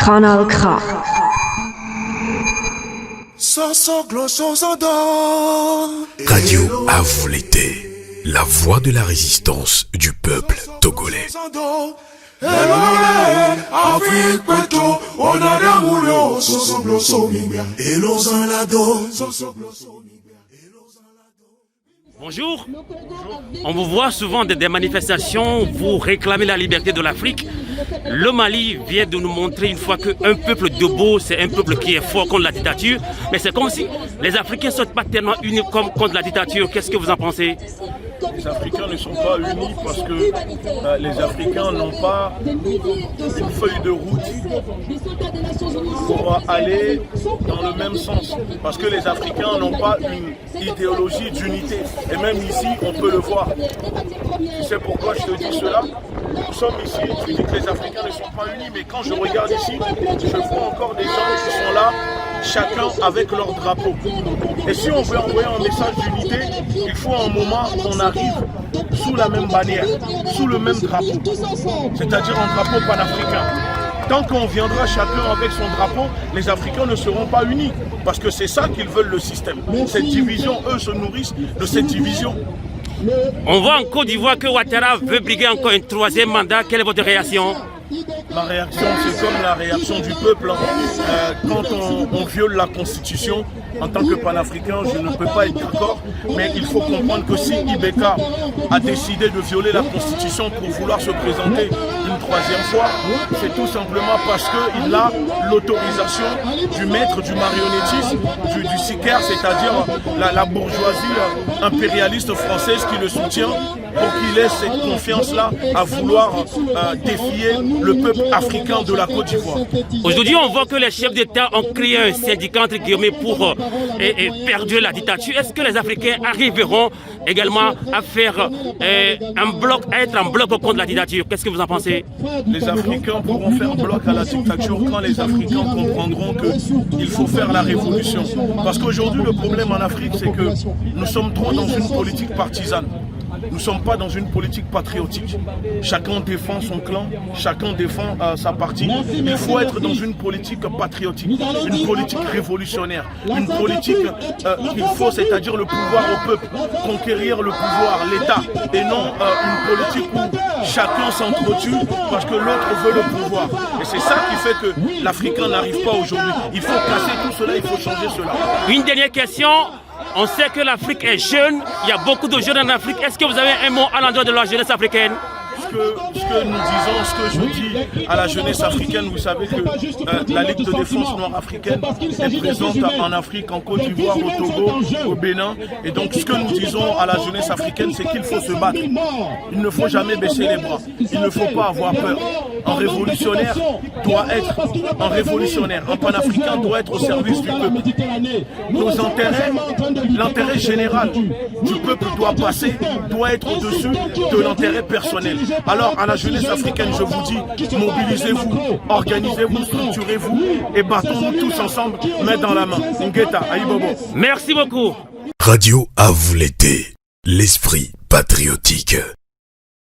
Kanal K. Radio à vous l'été, la voix de la résistance du peuple togolais. Bonjour. On vous voit souvent dans des manifestations, vous réclamez la liberté de l'Afrique. Le Mali vient de nous montrer une fois qu'un peuple debout, c'est un peuple qui est fort contre la dictature. Mais c'est comme si les Africains ne sont pas tellement unis comme contre la dictature. Qu'est-ce que vous en pensez? Les Africains ne sont pas unis parce que les Africains n'ont pas une feuille de route pour aller dans le même sens. Parce que les Africains n'ont pas une idéologie d'unité. Et même ici, on peut le voir. Tu sais pourquoi je te dis cela? Nous sommes ici, tu dis que les Africains ne sont pas unis, mais quand je regarde ici, je vois encore des gens qui sont là, chacun avec leur drapeau. Et si on veut envoyer un message d'unité, il faut un moment qu'on arrive sous la même bannière, sous le même drapeau, c'est-à-dire un drapeau panafricain. Tant qu'on viendra chacun avec son drapeau, les Africains ne seront pas unis, parce que c'est ça qu'ils veulent le système. Cette division, eux se nourrissent de cette division. On voit en Côte d'Ivoire que Ouattara veut briguer encore un troisième mandat. Quelle est votre réaction? Ma réaction, c'est comme la réaction du peuple. Quand on viole la Constitution, en tant que panafricain, je ne peux pas être d'accord. Mais il faut comprendre que si Ibeka a décidé de violer la Constitution pour vouloir se présenter une troisième fois, c'est tout simplement parce qu'il a l'autorisation du maître du marionnettisme, du SICAR, c'est-à-dire la bourgeoisie impérialiste française qui le soutient, pour qu'il ait cette confiance-là à vouloir défier le peuple africain de la Côte d'Ivoire. Aujourd'hui, on voit que les chefs d'État ont créé un syndicat entre guillemets pour perdurer la dictature. Est-ce que les Africains arriveront également à faire un bloc, à être en bloc contre la dictature? Qu'est-ce que vous en pensez? Les Africains pourront faire bloc à la dictature quand les Africains comprendront qu'il faut faire la révolution. Parce qu'aujourd'hui, le problème en Afrique, c'est que nous sommes trop dans une politique partisane. Nous ne sommes pas dans une politique patriotique. Chacun défend son clan, chacun défend sa partie. Il faut être dans une politique patriotique, une politique révolutionnaire, une politique qu'il faut, c'est-à-dire le pouvoir au peuple, conquérir le pouvoir, l'État, et non une politique où chacun s'entretue parce que l'autre veut le pouvoir. Et c'est ça qui fait que l'Africain n'arrive pas aujourd'hui. Il faut casser tout cela, il faut changer cela. Une dernière question. On sait que l'Afrique est jeune, il y a beaucoup de jeunes en Afrique. Est-ce que vous avez un mot à l'endroit de la jeunesse africaine? Ce que nous disons, ce que je dis à la jeunesse africaine, vous savez que la Ligue de défense noire africaine est présente en Afrique, en Côte d'Ivoire, au Togo, au Bénin. Et donc ce que nous disons à la jeunesse africaine, c'est qu'il faut se battre. Il ne faut jamais baisser les bras. Il ne faut pas avoir peur. Un révolutionnaire doit être un révolutionnaire. Un panafricain doit être au service du peuple. Nos intérêts, l'intérêt général du peuple doit passer, doit être au-dessus de l'intérêt personnel. Alors à la jeunesse africaine, je vous dis, mobilisez-vous, organisez-vous, structurez-vous et battons-nous tous ensemble, main dans la main. Ngeta, Aïbobo. Merci beaucoup. Radio à vous l'été, l'esprit patriotique.